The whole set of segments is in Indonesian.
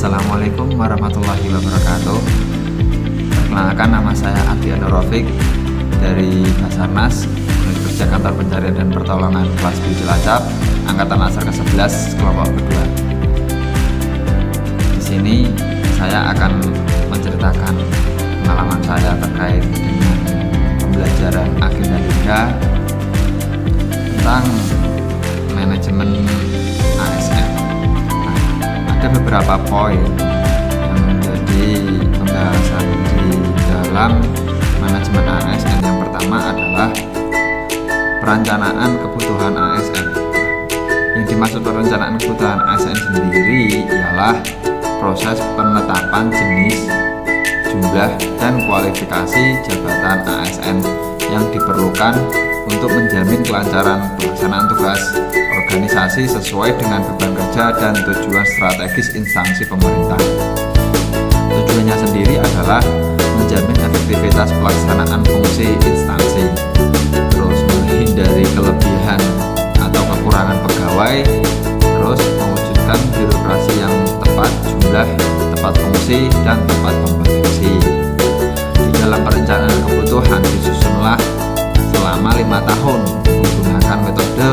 Assalamualaikum warahmatullahi wabarakatuh. Perkenalkan, nama saya Adi Anurofik dari Basarnas, Unit Kerja Kantor Pencarian dan Pertolongan Kelas B Cilacap, Angkatan Laser ke-11 kelompok kedua. Di sini saya akan menceritakan pengalaman saya terkait dengan pembelajaran agenda 3 tentang manajemen ASN. Ada beberapa poin yang menjadi pembahasan di dalam manajemen ASN. Yang pertama adalah perencanaan kebutuhan ASN. Yang dimaksud perencanaan kebutuhan ASN sendiri ialah proses penetapan jenis, jumlah, dan kualifikasi jabatan ASN yang diperlukan untuk menjamin kelancaran pelaksanaan tugas organisasi sesuai dengan beban kerja dan tujuan strategis instansi pemerintah. Tujuannya sendiri adalah menjamin efektivitas pelaksanaan fungsi instansi, terus menghindari kelebihan atau kekurangan pegawai, terus mewujudkan birokrasi yang tepat jumlah, tepat fungsi, dan tepat kompetensi. Di dalam perencanaan kebutuhan disusunlah selama 5 tahun menggunakan metode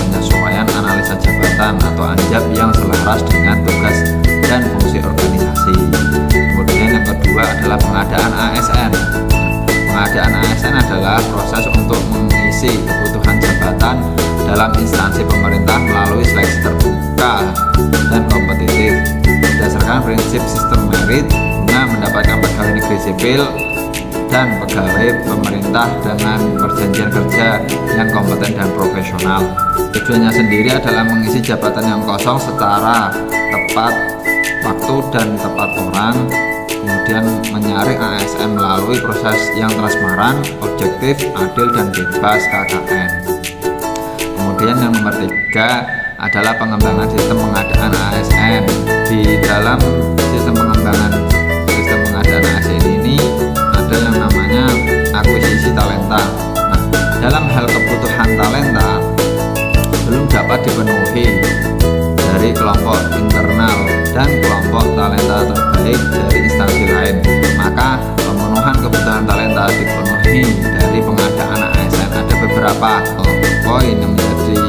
penyesuaian analisa jabatan atau ANJAP yang selaras dengan tugas dan fungsi organisasi. Kemudian yang kedua adalah pengadaan ASN. Pengadaan ASN adalah proses untuk mengisi kebutuhan jabatan dalam instansi pemerintah melalui seleksi terbuka dan kompetitif berdasarkan prinsip sistem merit guna mendapatkan pegawai negeri sipil dan pegawai pemerintah dengan perjanjian kerja yang kompeten dan profesional. Tujuannya sendiri adalah mengisi jabatan yang kosong secara tepat waktu dan tepat orang, kemudian menyaring ASN melalui proses yang transparan, objektif, adil, dan bebas KKN. Kemudian yang nomor 3 adalah pengembangan sistem pengadaan ASN. Di dalam sistem pengembangan sistem pengadaan ASN ini ada yang namanya akuisisi talenta. Nah, dalam hal kebutuhan talenta belum dapat dipenuhi dari kelompok internal dan kelompok talenta terbaik dari instansi lain, maka pemenuhan kebutuhan talenta dipenuhi dari pengadaan ASN. Ada beberapa poin yang menjadi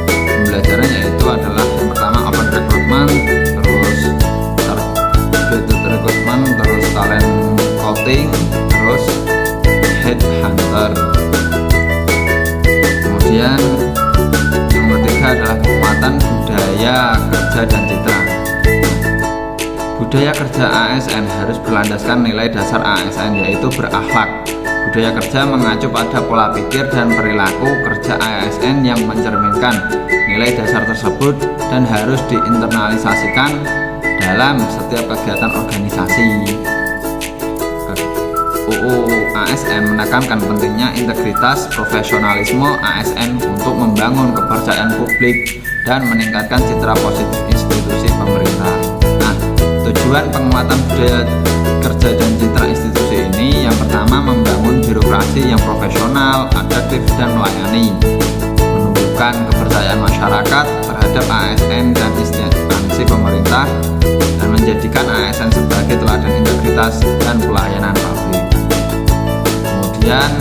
pembelajaran, yaitu adalah yang pertama open recruitment, terus targeted recruitment, terus talent scouting, terus headhunter. Kemudian yang ketiga adalah penguatan budaya kerja dan citra. Budaya kerja ASN harus berlandaskan nilai dasar ASN, yaitu berakhlak. Budaya kerja mengacu pada pola pikir dan perilaku kerja ASN yang mencerminkan nilai dasar tersebut dan harus diinternalisasikan dalam setiap kegiatan organisasi. UU ASN menekankan pentingnya integritas profesionalisme ASN untuk membangun kepercayaan publik dan meningkatkan citra positif institusi pemerintah. Nah, tujuan penguatan budaya kerja dan citra institusi ini yang pertama membangun birokrasi yang profesional, adaptif, dan melayani, menumbuhkan kepercayaan masyarakat terhadap ASN dan instansi pemerintah, dan menjadikan ASN sebagai teladan integritas dan pelayanan publik. Kemudian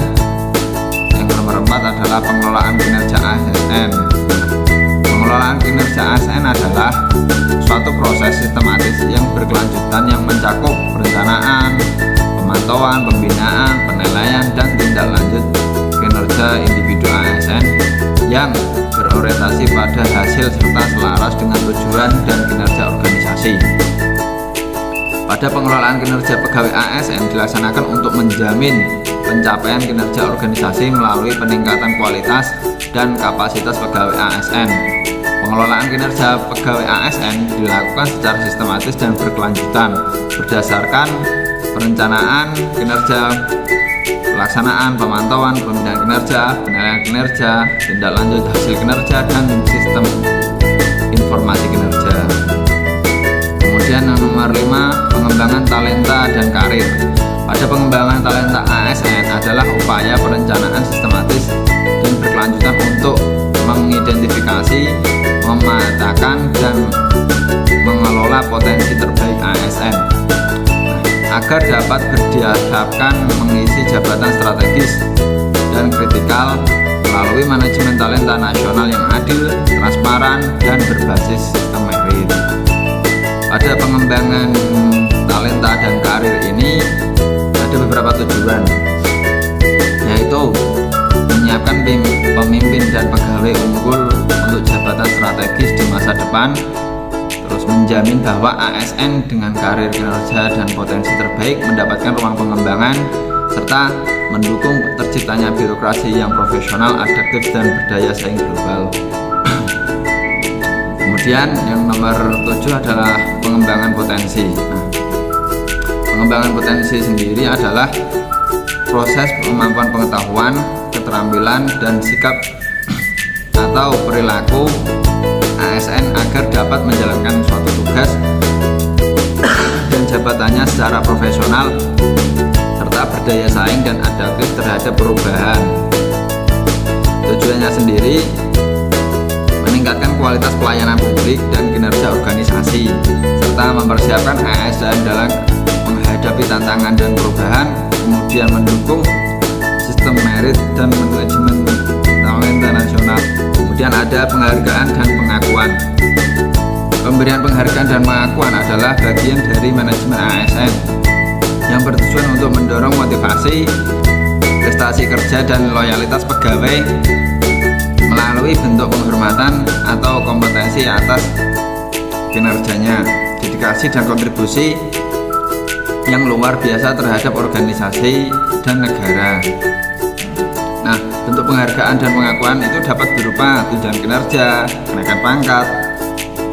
yang nomor 4 adalah pengelolaan kinerja ASN. Pengelolaan kinerja ASN adalah suatu proses sistematis yang berkelanjutan yang mencakup perencanaan, pemantauan, pembinaan, penilaian, dan tindak lanjut kinerja individu ASN yang berorientasi pada hasil serta selaras dengan tujuan dan kinerja organisasi. Pada pengelolaan kinerja pegawai ASN dilaksanakan untuk menjamin pencapaian kinerja organisasi melalui peningkatan kualitas dan kapasitas pegawai ASN. Pengelolaan kinerja pegawai ASN dilakukan secara sistematis dan berkelanjutan berdasarkan perencanaan kinerja, pelaksanaan, pemantauan, pembinaan kinerja, penilaian kinerja, tindak lanjut hasil kinerja, dan sistem informasi kinerja. Kemudian yang nomor 5, pengembangan talenta dan karir. Pada pengembangan talenta ASN adalah upaya perencanaan sistematis dan berkelanjutan untuk mengidentifikasi, memetakan, dan mengelola potensi agar dapat berdihadapkan mengisi jabatan strategis dan kritikal melalui manajemen talenta nasional yang adil, transparan, dan berbasis sistem merit. Pada pengembangan talenta dan karir ini ada beberapa tujuan, yaitu menyiapkan pemimpin dan pegawai unggul untuk jabatan strategis di masa depan, terus menjamin bahwa ASN dengan karir, kinerja, dan potensi terbaik mendapatkan ruang pengembangan, serta mendukung terciptanya birokrasi yang profesional, adaptif, dan berdaya saing global. Kemudian yang nomor 7 adalah pengembangan potensi. Pengembangan potensi sendiri adalah proses kemampuan pengetahuan, keterampilan, dan sikap atau perilaku ASN agar dapat menjalankan suatu tugas dan jabatannya secara profesional serta berdaya saing dan adaptif terhadap perubahan. Tujuannya sendiri meningkatkan kualitas pelayanan publik dan kinerja organisasi, serta mempersiapkan ASN dalam menghadapi tantangan dan perubahan, kemudian mendukung sistem merit dan manajemen talenta nasional. Kemudian ada penghargaan dan pengakuan. Pemberian penghargaan dan pengakuan adalah bagian dari manajemen ASN yang bertujuan untuk mendorong motivasi, prestasi kerja, dan loyalitas pegawai melalui bentuk penghormatan atau kompetensi atas kinerjanya, dedikasi, dan kontribusi yang luar biasa terhadap organisasi dan negara. Nah, bentuk penghargaan dan pengakuan itu dapat berupa tunjangan kinerja, kenaikan pangkat,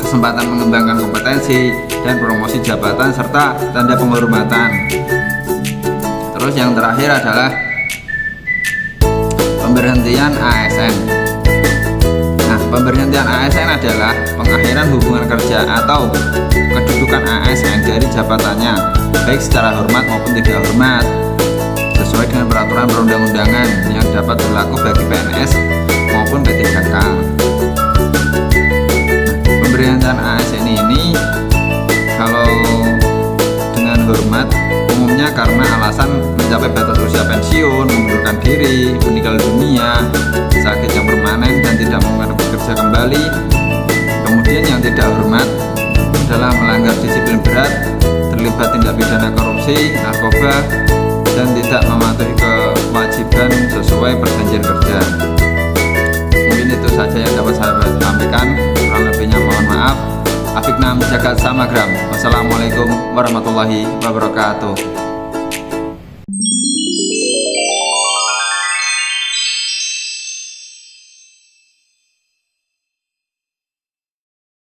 kesempatan mengembangkan kompetensi, dan promosi jabatan, serta tanda penghormatan. Terus yang terakhir adalah pemberhentian ASN. Nah, pemberhentian ASN adalah pengakhiran hubungan kerja atau kedudukan ASN dari jabatannya, baik secara hormat maupun tidak hormat, sesuai dengan peraturan perundang-undangan yang dapat berlaku bagi PNS maupun P3K. Pemberhentian ASN ini kalau dengan hormat umumnya karena alasan mencapai batas usia pensiun, mengundurkan diri, meninggal dunia, sakit yang permanen, dan tidak mungkin bekerja kembali. Kemudian yang tidak hormat adalah melanggar disiplin berat, terlibat tindak pidana korupsi, narkoba, dan tidak mematuhi kewajiban sesuai perjanjian kerja. Mungkin itu saja yang dapat saya sampaikan, kurang lebihnya mohon maaf. Afiknam Jagat Samagram. Wassalamualaikum warahmatullahi wabarakatuh.